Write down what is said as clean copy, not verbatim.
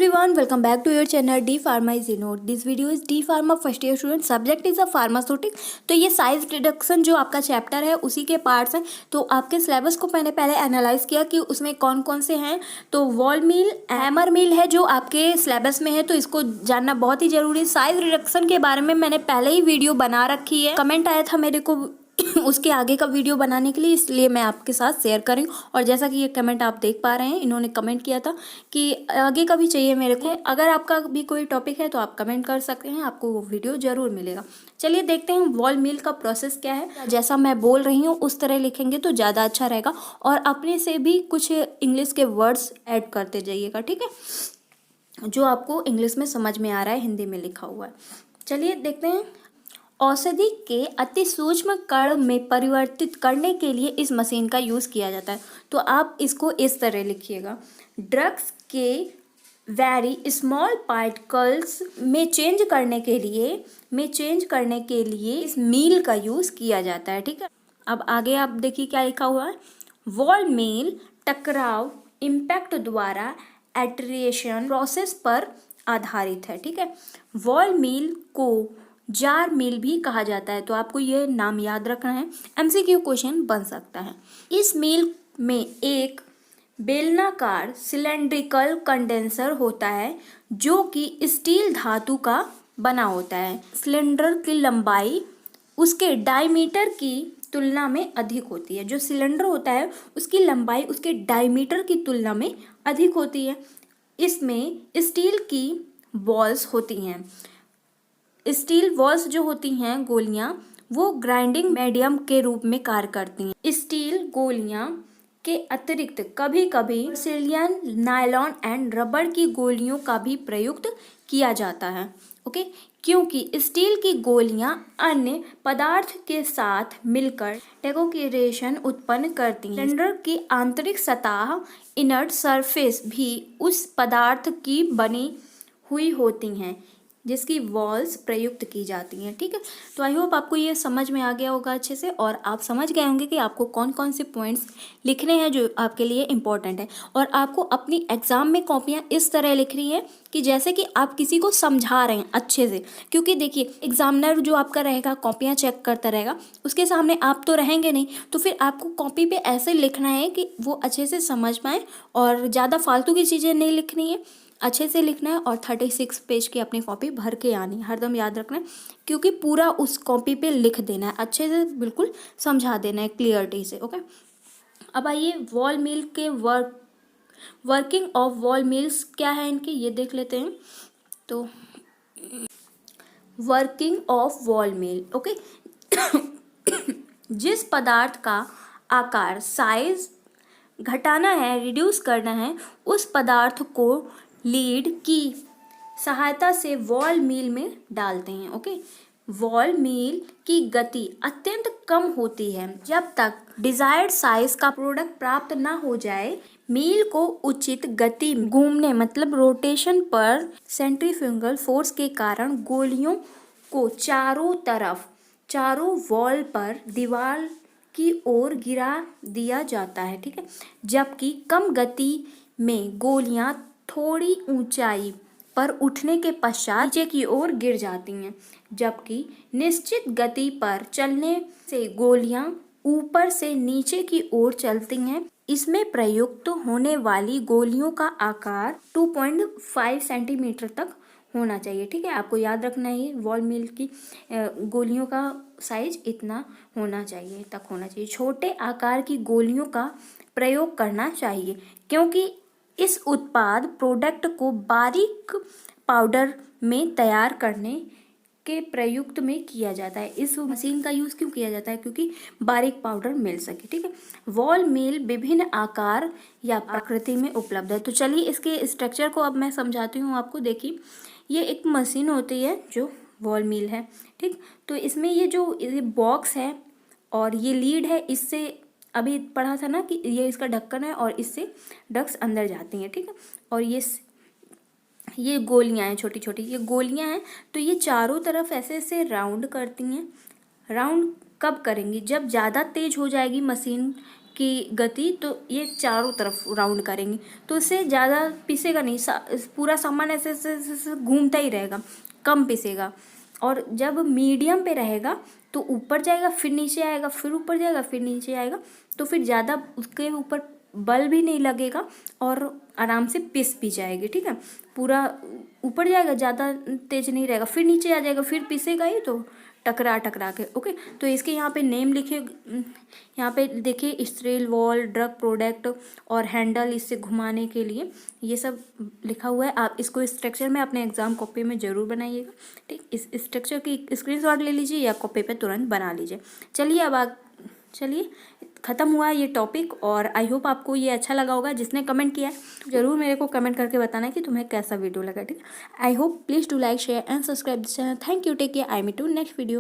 everyone, welcome back to your channel D Pharma is Inode. This video is D Pharma first year student. Subject is a pharmaceutic. तो ये size reduction जो आपका chapter है उसी के parts हैं. तो आपके सिलेबस को मैंने पहले एनालाइज किया कि उसमें कौन कौन से हैं. तो वॉल मील, हैमर मील है जो आपके सिलेबस में है, तो इसको जानना बहुत ही जरूरी है. साइज रिडक्शन के बारे में मैंने पहले ही वीडियो बना रखी है. कमेंट आया था मेरे को उसके आगे का वीडियो बनाने के लिए, इसलिए मैं आपके साथ शेयर कर रही हूँ. और जैसा कि ये कमेंट आप देख पा रहे हैं, इन्होंने कमेंट किया था कि आगे का भी चाहिए मेरे को. अगर आपका भी कोई टॉपिक है तो आप कमेंट कर सकते हैं, आपको वो वीडियो जरूर मिलेगा. चलिए देखते हैं वॉल मील का प्रोसेस क्या है. जैसा मैं बोल रही हूँ उस तरह लिखेंगे तो ज़्यादा अच्छा रहेगा, और अपने से भी कुछ इंग्लिश के वर्ड्स ऐड करते जाइएगा, ठीक है, जो आपको इंग्लिश में समझ में आ रहा है, हिंदी में लिखा हुआ है. चलिए देखते हैं. औषधि के अति सूक्ष्म कण में परिवर्तित करने के लिए इस मशीन का यूज़ किया जाता है. तो आप इसको इस तरह लिखिएगा. ड्रग्स के वेरी स्मॉल पार्टिकल्स में चेंज करने के लिए इस मील का यूज़ किया जाता है, ठीक है. अब आगे आप देखिए क्या लिखा हुआ है. वॉल मील टकराव इम्पैक्ट द्वारा एट्रिएशन प्रोसेस पर आधारित है, ठीक है. वॉल मील को जार मील भी कहा जाता है, तो आपको ये नाम याद रखना है. एमसीक्यू क्वेश्चन बन सकता है. इस मील में एक बेलनाकार सिलेंड्रिकल कंडेंसर होता है जो कि स्टील धातु का बना होता है. सिलेंडर की लंबाई उसके डायमीटर की तुलना में अधिक होती है. जो सिलेंडर होता है उसकी लंबाई उसके डायमीटर की तुलना में अधिक होती है. इसमें स्टील की बॉल्स होती हैं. स्टील बॉल्स जो होती हैं, गोलियां, वो ग्राइंडिंग मीडियम के रूप में कार्य करती हैं. स्टील गोलियां के अतिरिक्त कभी कभी सिलिकॉन, नायलॉन एंड रबर की गोलियों का भी प्रयुक्त किया जाता है, ओके, क्योंकि स्टील की गोलियां अन्य पदार्थ के साथ मिलकर डेकोरेशन उत्पन्न करती हैं. सिलेंडर की आंतरिक सतह, इनर्ट सरफेस भी उस पदार्थ की बनी हुई होती हैं जिसकी वॉल्स प्रयुक्त की जाती हैं, ठीक है. तो आई होप आपको ये समझ में आ गया होगा अच्छे से, और आप समझ गए होंगे कि आपको कौन कौन से पॉइंट्स लिखने हैं जो आपके लिए इम्पोर्टेंट है. और आपको अपनी एग्जाम में कॉपियाँ इस तरह लिख रही है कि जैसे कि आप किसी को समझा रहे हैं अच्छे से. क्योंकि देखिए, एग्जामिनर जो आपका रहेगा कॉपियाँ चेक करता रहेगा, उसके सामने आप तो रहेंगे नहीं, तो फिर आपको कॉपी पे ऐसे लिखना है कि वो अच्छे से समझ पाएँ, और ज़्यादा फालतू की चीज़ें नहीं लिखनी है, अच्छे से लिखना है. और 36 पेज की अपनी कॉपी भर के आनी है, हरदम याद रखना है, क्योंकि पूरा उस कॉपी पे लिख देना है, अच्छे से बिल्कुल समझा देना है क्लियरिटी से, ओके. अब आइए वॉल मील के वर्किंग ऑफ वॉल मील्स क्या है इनके, ये देख लेते हैं. तो working of wall meal, okay. जिस पदार्थ का आकार, साइज घटाना है, रिड्यूस करना है, उस पदार्थ को लीड की सहायता से वॉल मील में डालते हैं, ओके. वॉल मील की गति अत्यंत कम होती है. जब तक डिजायर्ड साइज का प्रोडक्ट प्राप्त ना हो जाए, मील को उचित गति में घूमने मतलब रोटेशन पर सेंट्रीफ्यूगल फोर्स के कारण गोलियों को चारों वॉल पर दीवार की ओर गिरा दिया जाता है, ठीक है. जबकि कम गति में गोलियां थोड़ी ऊंचाई पर उठने के पश्चात नीचे की ओर गिर जाती हैं, जबकि निश्चित गति पर चलने से गोलियां ऊपर से नीचे की ओर चलती हैं. इसमें प्रयुक्त होने वाली गोलियों का आकार 2.5 सेंटीमीटर तक होना चाहिए, ठीक है. आपको याद रखना है वॉल मील की गोलियों का साइज इतना होना चाहिए. छोटे आकार की गोलियों का प्रयोग करना चाहिए, क्योंकि इस उत्पाद प्रोडक्ट को बारीक पाउडर में तैयार करने के प्रयुक्त में किया जाता है. इस मशीन का यूज़ क्यों किया जाता है, क्योंकि बारीक पाउडर मिल सके, ठीक है. वॉल मील विभिन्न आकार या आकृति में उपलब्ध है. तो चलिए इसके स्ट्रक्चर को अब मैं समझाती हूँ आपको. देखिए, ये एक मशीन होती है जो वॉल मील है, ठीक. तो इसमें ये बॉक्स है और ये लीड है. इससे अभी पढ़ा था ना कि ये इसका ढक्कन है और इससे ड्रग्स अंदर जाती हैं, ठीक है. और ये गोलियां हैं, छोटी छोटी ये गोलियां हैं. तो ये चारों तरफ ऐसे ऐसे राउंड करती हैं. राउंड कब करेंगी, जब ज़्यादा तेज हो जाएगी मशीन की गति, तो ये चारों तरफ राउंड करेंगे, तो इससे ज़्यादा पिसेगा नहीं, पूरा सामान ऐसे ऐसे घूमता ही रहेगा, कम पिसेगा। और जब मीडियम पे रहेगा तो ऊपर जाएगा फिर नीचे आएगा, फिर ऊपर जाएगा फिर नीचे आएगा, तो फिर ज़्यादा उसके ऊपर बल भी नहीं लगेगा और आराम से पिस भी जाएगी। ठीक है, पूरा ऊपर जाएगा, ज़्यादा तेज नहीं रहेगा, फिर नीचे आ जाएगा, फिर पिसेगा ही तो टकरा टकरा के। ओके, तो इसके यहाँ पे नेम लिखे, यहाँ पे देखिए स्ट्रेल वॉल, ड्रग प्रोडक्ट और हैंडल इससे घुमाने के लिए, ये सब लिखा हुआ है। आप इसको स्ट्रक्चर में अपने एग्जाम कॉपी में ज़रूर बनाइएगा। ठीक, इस स्ट्रक्चर की स्क्रीनशॉट ले लीजिए या कॉपी पे तुरंत बना लीजिए। चलिए अब चलिए ख़त्म हुआ ये टॉपिक, और आई होप आपको ये अच्छा लगा होगा। जिसने कमेंट किया है ज़रूर मेरे को कमेंट करके बताना है कि तुम्हें कैसा वीडियो लगा। ठीक, I hope please do like share and subscribe this channel. Thank you, take care, I meet to next video.